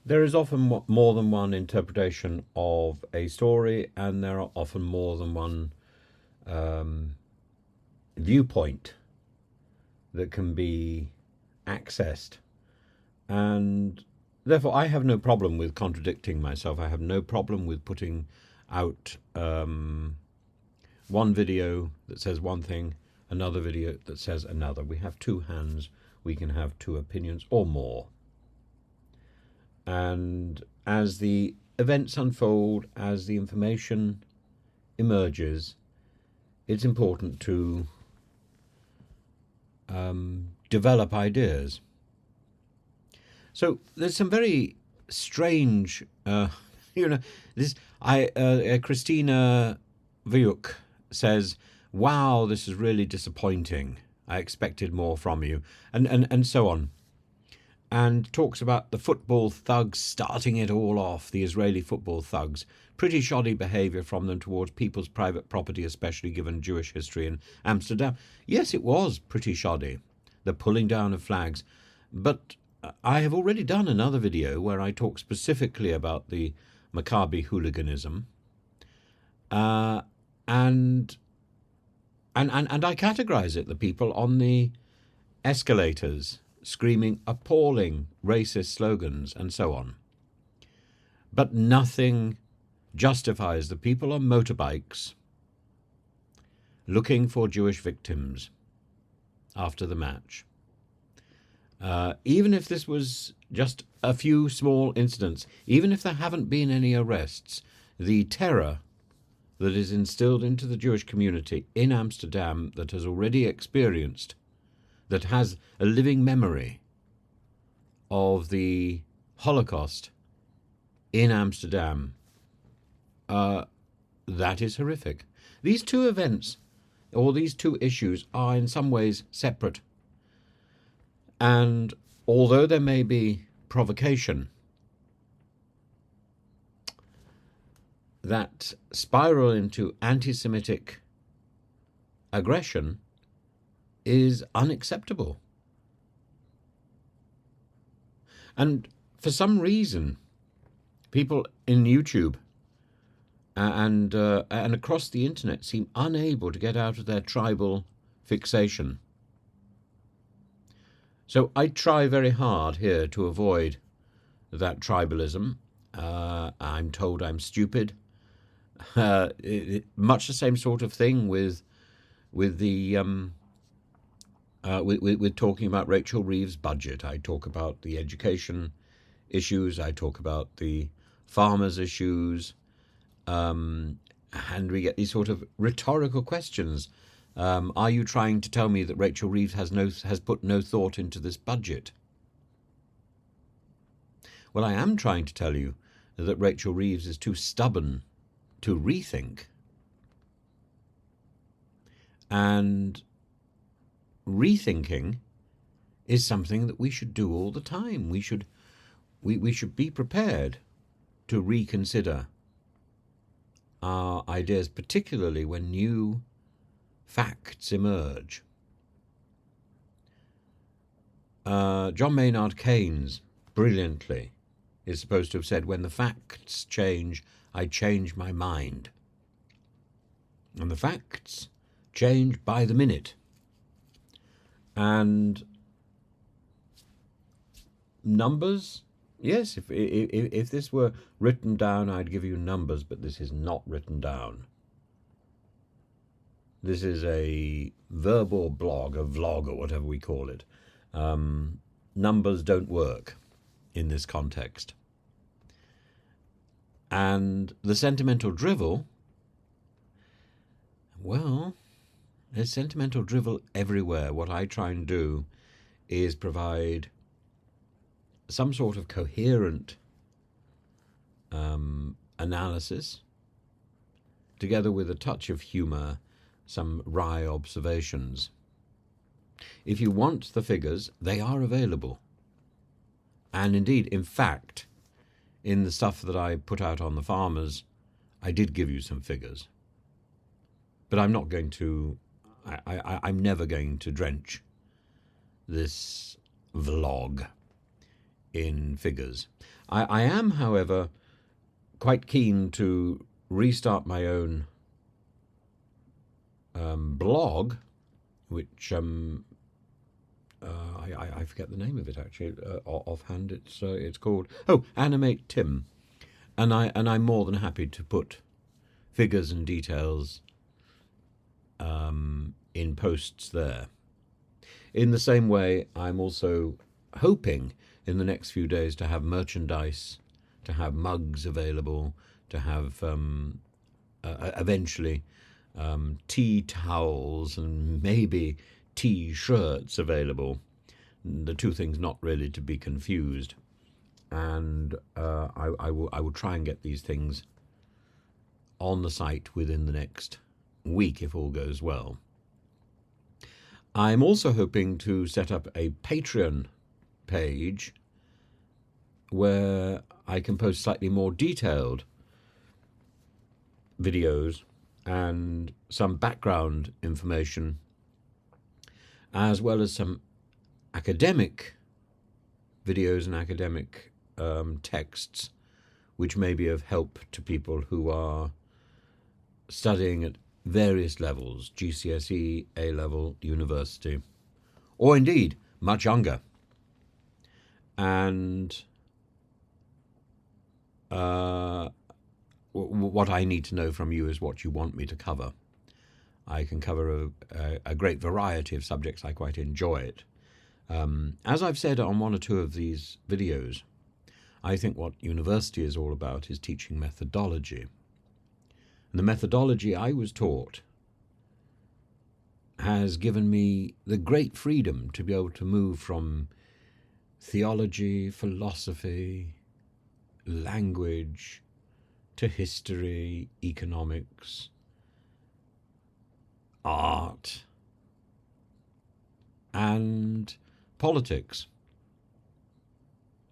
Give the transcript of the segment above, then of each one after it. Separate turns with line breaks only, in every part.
There is often more than one interpretation of a story, and there are often more than one um, viewpoint that can be accessed. And therefore, I have no problem with contradicting myself. I have no problem with putting out one video that says one thing, another video that says another. We have two hands, we can have two opinions or more. And as the events unfold, as the information emerges, it's important to develop ideas. So there's some very strange, this. Christina Vyuk says, "Wow, this is really disappointing. I expected more from you," and so on, and talks about the football thugs starting it all off. The Israeli football thugs, pretty shoddy behaviour from them towards people's private property, especially given Jewish history in Amsterdam. Yes, it was pretty shoddy, the pulling down of flags, but I have already done another video where I talk specifically about the Maccabi hooliganism, and I categorise it: the people on the escalators screaming appalling racist slogans and so on. But nothing justifies the people on motorbikes looking for Jewish victims after the match. Even if this was just a few small incidents, even if there haven't been any arrests, the terror that is instilled into the Jewish community in Amsterdam, that has already experienced, that has a living memory of the Holocaust in Amsterdam, that is horrific. These two events, or these two issues, are in some ways separate. And although there may be provocation, that spiral into anti-Semitic aggression is unacceptable. And for some reason, people in YouTube and across the internet seem unable to get out of their tribal fixation. So I try very hard here to avoid that tribalism. I'm told I'm stupid. Much the same sort of thing with talking about Rachel Reeves' budget. I talk about the education issues. I talk about the farmers' issues, and we get these sort of rhetorical questions. Are you trying to tell me that Rachel Reeves has put no thought into this budget? Well, I am trying to tell you that Rachel Reeves is too stubborn to rethink. And rethinking is something that we should do all the time. We should be prepared to reconsider our ideas, particularly when new facts emerge. John Maynard Keynes, brilliantly, is supposed to have said, "When the facts change, I change my mind." And the facts change by the minute. And numbers, yes, if this were written down, I'd give you numbers, but this is not written down. This is a verbal blog, a vlog, or whatever we call it. Numbers don't work in this context. And the sentimental drivel, well, there's sentimental drivel everywhere. What I try and do is provide some sort of coherent analysis, together with a touch of humour, some wry observations. If you want the figures, they are available. And indeed, in fact, in the stuff that I put out on the farmers, I did give you some figures. But I'm not going to, I'm never going to drench this vlog in figures. I am, however, quite keen to restart my own blog, which I forget the name of it actually offhand. It's called Animate-tim, and I'm more than happy to put figures and details in posts there. In the same way, I'm also hoping in the next few days to have merchandise, to have mugs available, to have eventually tea towels and maybe T-shirts available. The two things not really to be confused. And I will try and get these things on the site within the next week if all goes well. I'm also hoping to set up a Patreon page where I can post slightly more detailed videos and some background information, as well as some academic videos and academic texts, which may be of help to people who are studying at various levels, GCSE, A-level, university, or indeed much younger. And what I need to know from you is what you want me to cover. I can cover a great variety of subjects. I quite enjoy it. As I've said on one or two of these videos, I think what university is all about is teaching methodology. And the methodology I was taught has given me the great freedom to be able to move from theology, philosophy, language, to history, economics, art, and politics.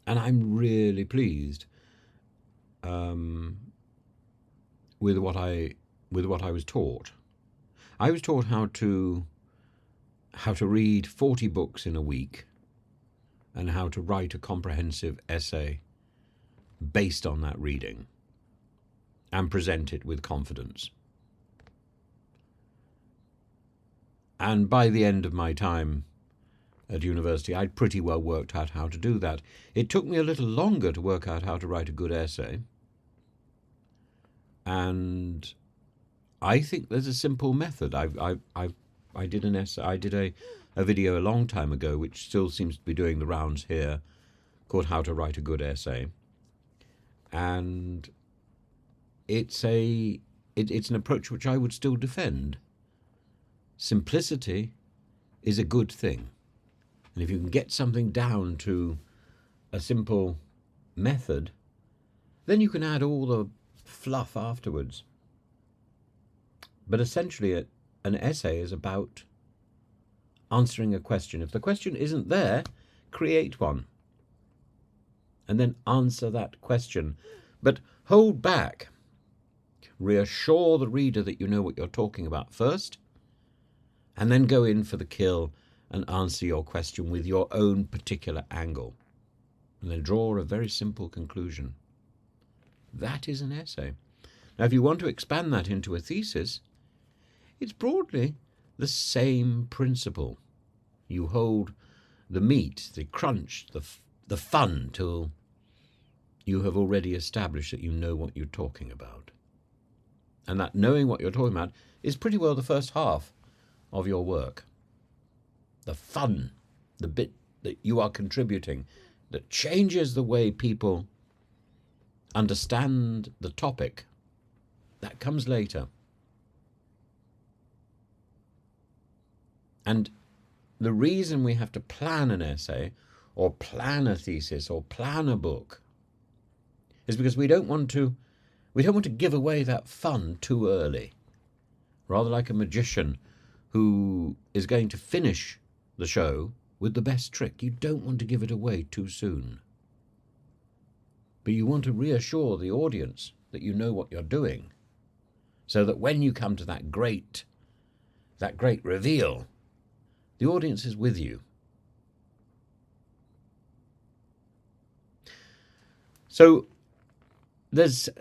And I'm really pleased with what I was taught. I was taught how to read 40 books in a week and how to write a comprehensive essay based on that reading and present it with confidence. And by the end of my time at university, I'd pretty well worked out how to do that. It took me a little longer to work out how to write a good essay. And I think there's a simple method. I did an essay. I did a video a long time ago, which still seems to be doing the rounds here, called "How to Write a Good Essay," and it's an approach which I would still defend. Simplicity is a good thing, and if you can get something down to a simple method, then you can add all the fluff afterwards. But essentially, an essay is about answering a question. If the question isn't there, create one. And then answer that question. But hold back. Reassure the reader that you know what you're talking about first, and then go in for the kill and answer your question with your own particular angle. And then draw a very simple conclusion. That is an essay. Now, if you want to expand that into a thesis, it's broadly the same principle. You hold the meat, the crunch, the fun till you have already established that you know what you're talking about. And that knowing what you're talking about is pretty well the first half of your work. The fun, the bit that you are contributing, that changes the way people understand the topic, that comes later. And the reason we have to plan an essay or plan a thesis or plan a book is because we don't want to give away that fun too early. Rather like a magician who is going to finish the show with the best trick. You don't want to give it away too soon. But you want to reassure the audience that you know what you're doing, so that when you come to that great reveal, the audience is with you. So there's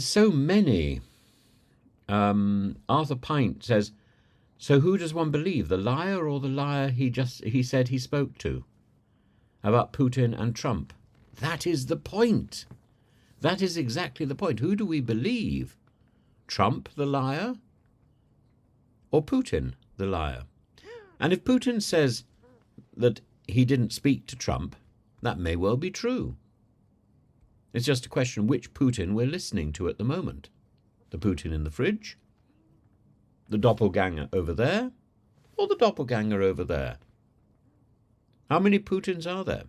so many. Arthur Pint says, so who does one believe, the liar or the liar he said he spoke to? About Putin and Trump. That is the point. That is exactly the point. Who do we believe? Trump, the liar, or Putin, the liar? And if Putin says that he didn't speak to Trump, that may well be true. It's just a question which Putin we're listening to at the moment. The Putin in the fridge, the doppelganger over there, or the doppelganger over there? How many Putins are there?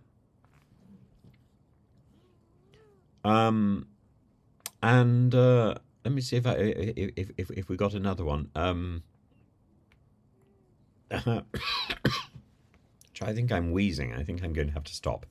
Let me see if we got another one. I think I'm wheezing. I think I'm going to have to stop.